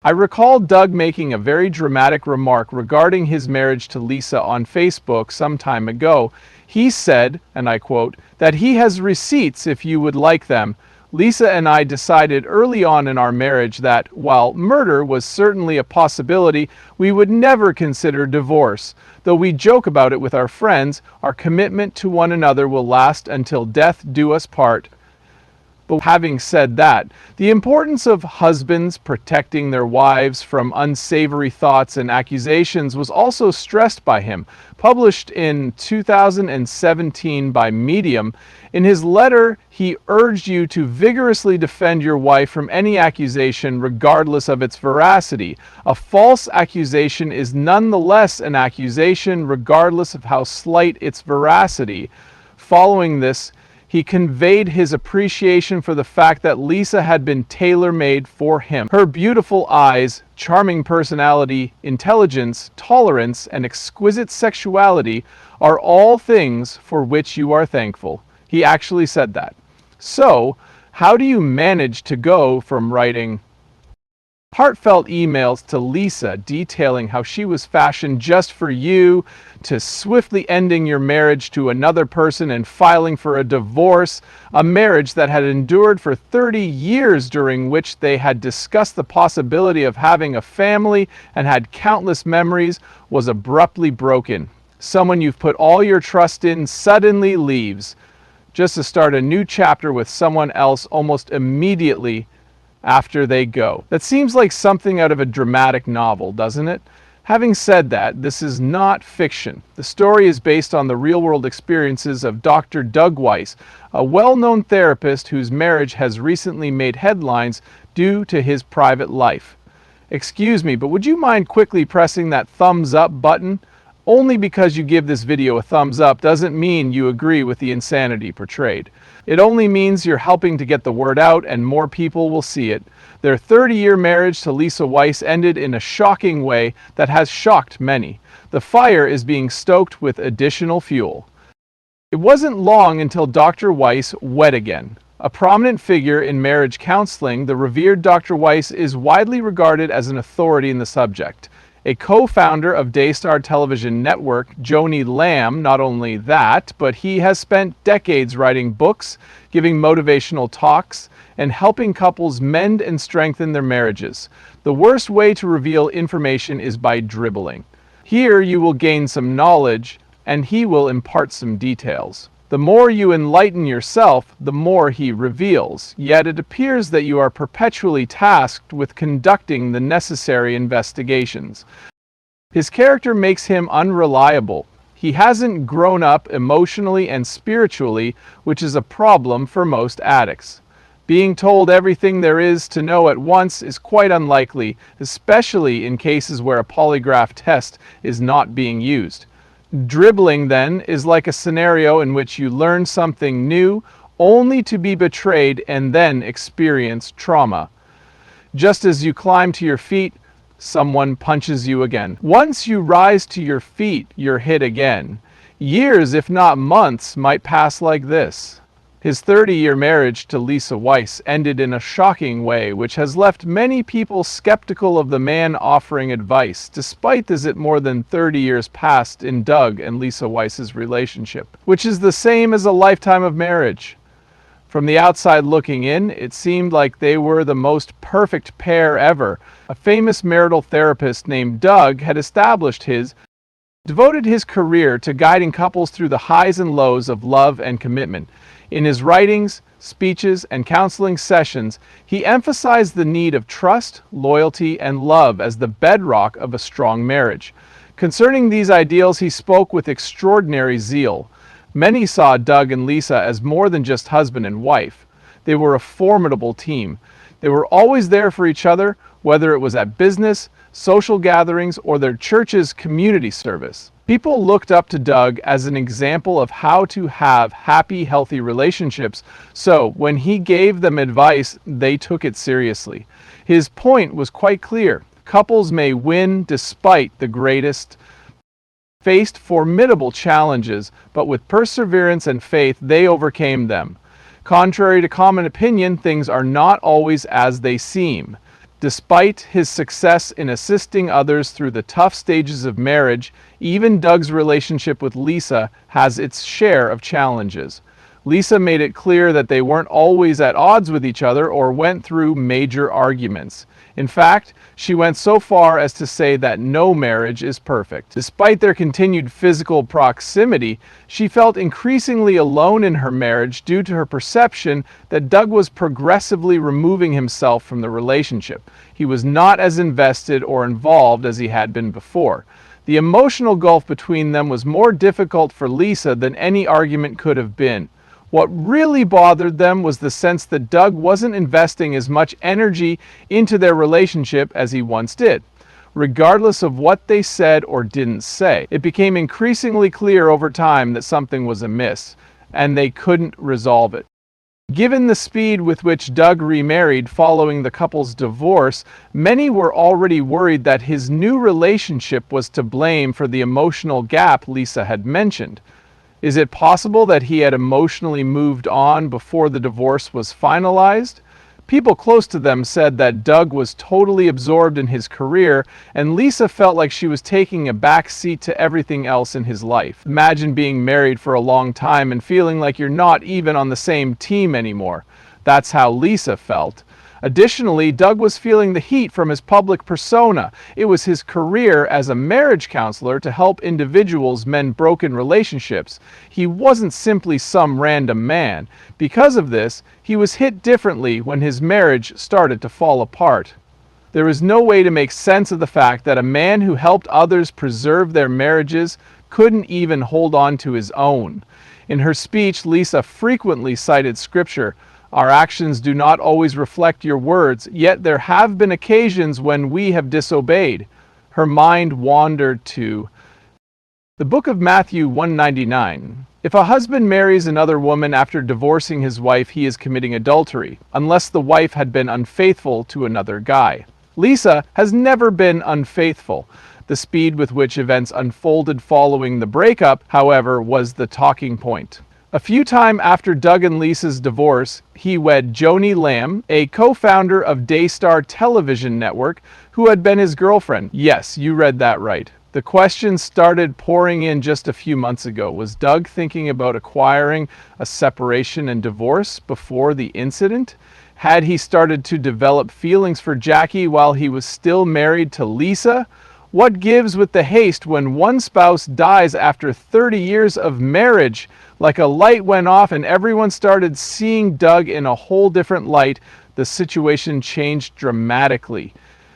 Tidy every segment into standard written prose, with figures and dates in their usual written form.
I recall Doug making a very dramatic remark regarding his marriage to Lisa on Facebook some time ago. He said, and I quote, that he has receipts if you would like them. Lisa and I decided early on in our marriage that, while murder was certainly a possibility, we would never consider divorce. Though we joke about it with our friends, our commitment to one another will last until death do us part. But having said that, the importance of husbands protecting their wives from unsavory thoughts and accusations was also stressed by him. Published in 2017 by Medium, in his letter, he urged you to vigorously defend your wife from any accusation regardless of its veracity. A false accusation is nonetheless an accusation regardless of how slight its veracity. Following this, he conveyed his appreciation for the fact that Lisa had been tailor-made for him. Her beautiful eyes, charming personality, intelligence, tolerance, and exquisite sexuality are all things for which you are thankful. He actually said that. So, how do you manage to go from writing heartfelt emails to Lisa detailing how she was fashioned just for you, to swiftly ending your marriage to another person and filing for a divorce, a marriage that had endured for 30 years during which they had discussed the possibility of having a family and had countless memories, was abruptly broken. Someone you've put all your trust in suddenly leaves, just to start a new chapter with someone else almost immediately after they go. That seems like something out of a dramatic novel, doesn't it? Having said that, this is not fiction. The story is based on the real-world experiences of Dr. Doug Weiss, a well-known therapist whose marriage has recently made headlines due to his private life. Excuse me, but would you mind quickly pressing that thumbs up button? Only because you give this video a thumbs up doesn't mean you agree with the insanity portrayed. It only means you're helping to get the word out and more people will see it. Their 30-year marriage to Lisa Weiss ended in a shocking way that has shocked many. The fire is being stoked with additional fuel. It wasn't long until Dr. Weiss wed again. A prominent figure in marriage counseling, the revered Dr. Weiss is widely regarded as an authority in the subject. A co-founder of Daystar television network, jonilamb, not only that, but he has spent decades writing books, giving motivational talks, and helping couples mend and strengthen their marriages. The worst way to reveal information is by dribbling. Here you will gain some knowledge, and he will impart some details. The more you enlighten yourself, the more he reveals, yet it appears that you are perpetually tasked with conducting the necessary investigations. His character makes him unreliable. He hasn't grown up emotionally and spiritually, which is a problem for most addicts. Being told everything there is to know at once is quite unlikely, especially in cases where a polygraph test is not being used. Dribbling, then, is like a scenario in which you learn something new only to be betrayed and then experience trauma. Just as you climb to your feet, someone punches you again. Once you rise to your feet, you're hit again. Years, if not months, might pass like this. His 30-year marriage to Lisa Weiss ended in a shocking way, which has left many people skeptical of the man offering advice, despite this more than 30 years passed in Doug and Lisa Weiss's relationship, which is the same as a lifetime of marriage. From the outside looking in, it seemed like they were the most perfect pair ever. A famous marital therapist named Doug had devoted his career to guiding couples through the highs and lows of love and commitment. In his writings, speeches, and counseling sessions, he emphasized the need of trust, loyalty, and love as the bedrock of a strong marriage. Concerning these ideals, he spoke with extraordinary zeal. Many saw Doug and Lisa as more than just husband and wife. They were a formidable team. They were always there for each other, whether it was at business, social gatherings, or their church's community service. People looked up to Doug as an example of how to have happy, healthy relationships, so when he gave them advice, they took it seriously. His point was quite clear. Couples may win despite the greatest, faced formidable challenges, but with perseverance and faith, they overcame them. Contrary to common opinion, things are not always as they seem. Despite his success in assisting others through the tough stages of marriage, even Doug's relationship with Lisa has its share of challenges. Lisa made it clear that they weren't always at odds with each other or went through major arguments. In fact, she went so far as to say that no marriage is perfect. Despite their continued physical proximity, she felt increasingly alone in her marriage due to her perception that Doug was progressively removing himself from the relationship. He was not as invested or involved as he had been before. The emotional gulf between them was more difficult for Lisa than any argument could have been. What really bothered them was the sense that Doug wasn't investing as much energy into their relationship as he once did. Regardless of what they said or didn't say, it became increasingly clear over time that something was amiss, and they couldn't resolve it. Given the speed with which Doug remarried following the couple's divorce, many were already worried that his new relationship was to blame for the emotional gap Lisa had mentioned. Is it possible that he had emotionally moved on before the divorce was finalized? People close to them said that Doug was totally absorbed in his career, and Lisa felt like she was taking a back seat to everything else in his life. Imagine being married for a long time and feeling like you're not even on the same team anymore. That's how Lisa felt. Additionally, Doug was feeling the heat from his public persona. It was his career as a marriage counselor to help individuals mend broken relationships. He wasn't simply some random man. Because of this, he was hit differently when his marriage started to fall apart. There was no way to make sense of the fact that a man who helped others preserve their marriages couldn't even hold on to his own. In her speech, Lisa frequently cited scripture. Our actions do not always reflect your words, yet there have been occasions when we have disobeyed. Her mind wandered to the book of Matthew 199. If a husband marries another woman after divorcing his wife, he is committing adultery, unless the wife had been unfaithful to another guy. Lisa has never been unfaithful. The speed with which events unfolded following the breakup, however, was the talking point. A few time after Doug and Lisa's divorce, he wed jonilamb, a co-founder of Daystar television network, who had been his girlfriend. Yes, you read that right. The questions started pouring in just a few months ago. Was Doug thinking about acquiring a separation and divorce before the incident? Had he started to develop feelings for Jackie while he was still married to Lisa? What gives with the haste when one spouse dies after 30 years of marriage? Like a light went off and everyone started seeing Doug in a whole different light. The situation changed dramatically.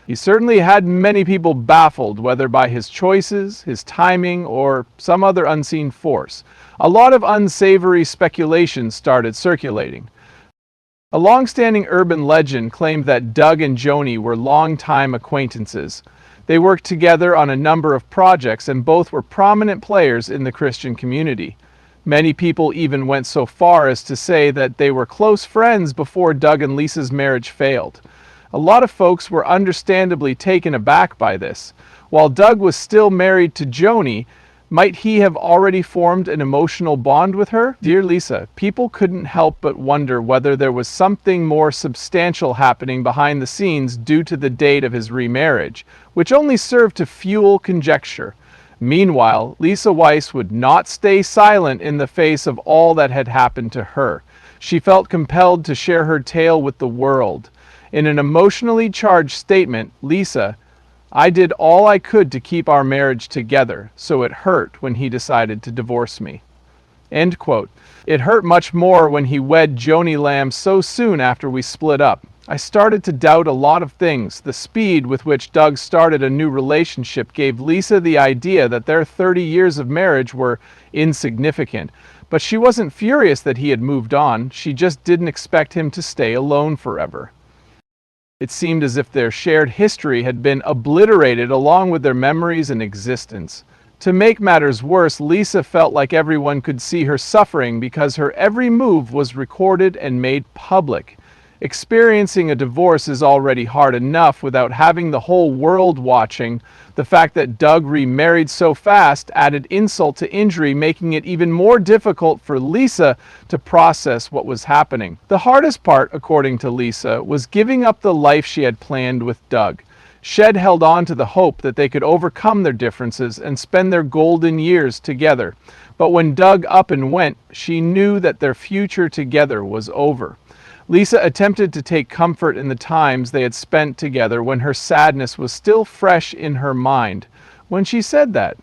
He certainly had many people baffled, whether by his choices, his timing, or some other unseen force. A lot of unsavory speculation started circulating. A long-standing urban legend claimed that Doug and Joni were longtime acquaintances. They worked together on a number of projects and both were prominent players in the Christian community. Many people even went so far as to say that they were close friends before Doug and Lisa's marriage failed. A lot of folks were understandably taken aback by this. While Doug was still married to Joni, might he have already formed an emotional bond with her? Dear Lisa, people couldn't help but wonder whether there was something more substantial happening behind the scenes due to the date of his remarriage, which only served to fuel conjecture. Meanwhile, Lisa Weiss would not stay silent in the face of all that had happened to her. She felt compelled to share her tale with the world. In an emotionally charged statement, Lisa, I did all I could to keep our marriage together, so it hurt when he decided to divorce me. End quote. It hurt much more when he wed jonilamb so soon after we split up. I started to doubt a lot of things. The speed with which Doug started a new relationship gave Lisa the idea that their 30 years of marriage were insignificant. But she wasn't furious that he had moved on. She just didn't expect him to stay alone forever. It seemed as if their shared history had been obliterated along with their memories and existence. To make matters worse, Lisa felt like everyone could see her suffering because her every move was recorded and made public. Experiencing a divorce is already hard enough without having the whole world watching. The fact that Doug remarried so fast added insult to injury, making it even more difficult for Lisa to process what was happening. The hardest part, according to Lisa, was giving up the life she had planned with Doug. Shed held on to the hope that they could overcome their differences and spend their golden years together. But when Doug up and went, she knew that their future together was over. Lisa attempted to take comfort in the times they had spent together when her sadness was still fresh in her mind. When she said that,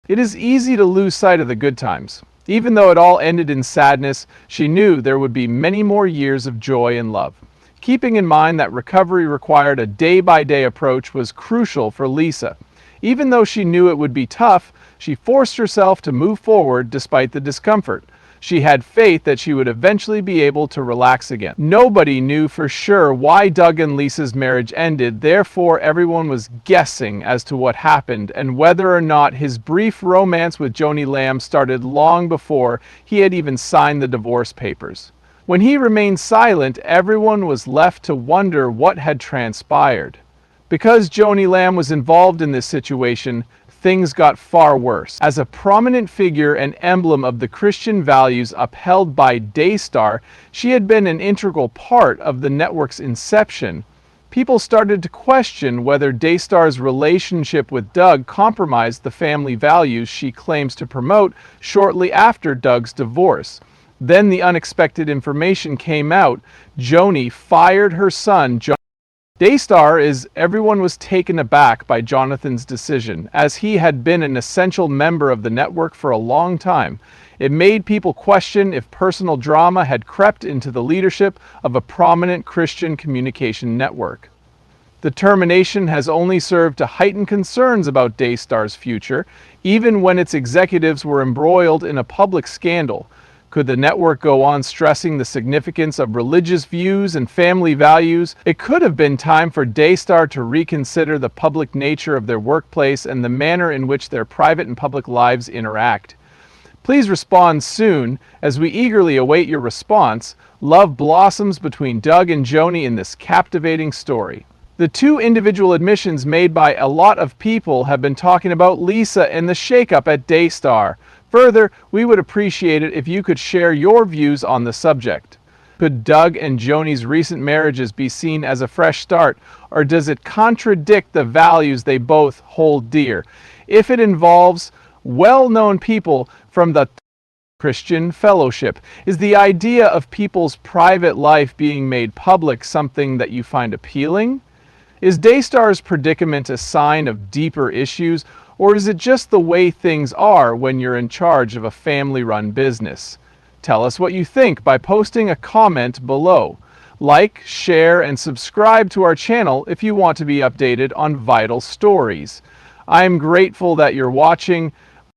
it is easy to lose sight of the good times. Even though it all ended in sadness, she knew there would be many more years of joy and love. Keeping in mind that recovery required a day-by-day approach was crucial for Lisa. Even though she knew it would be tough, she forced herself to move forward despite the discomfort. She had faith that she would eventually be able to relax again. Nobody knew for sure why Doug and Lisa's marriage ended, therefore everyone was guessing as to what happened and whether or not his brief romance with jonilamb started long before he had even signed the divorce papers. When he remained silent, everyone was left to wonder what had transpired. Because jonilamb was involved in this situation, things got far worse. As a prominent figure and emblem of the Christian values upheld by Daystar, she had been an integral part of the network's inception. People started to question whether Daystar's relationship with Doug compromised the family values she claims to promote shortly after Doug's divorce. Then the unexpected information came out. Joni fired her son, Daystar everyone was taken aback by Jonathan's decision, as he had been an essential member of the network for a long time. It made people question if personal drama had crept into the leadership of a prominent Christian communication network. The termination has only served to heighten concerns about Daystar's future, even when its executives were embroiled in a public scandal. Could the network go on stressing the significance of religious views and family values? It could have been time for Daystar to reconsider the public nature of their workplace and the manner in which their private and public lives interact. Please respond soon, as we eagerly await your response. Love blossoms between Doug and Joni in this captivating story. The two individual admissions made by a lot of people have been talking about Lisa and the shakeup at Daystar. Further, we would appreciate it if you could share your views on the subject. Could Doug and Joni's recent marriages be seen as a fresh start, or does it contradict the values they both hold dear? If it involves well-known people from the Christian fellowship, is the idea of people's private life being made public something that you find appealing? Is Daystar's predicament a sign of deeper issues, or is it just the way things are when you're in charge of a family-run business? Tell us what you think by posting a comment below. Like, share, and subscribe to our channel if you want to be updated on vital stories. I am grateful that you're watching.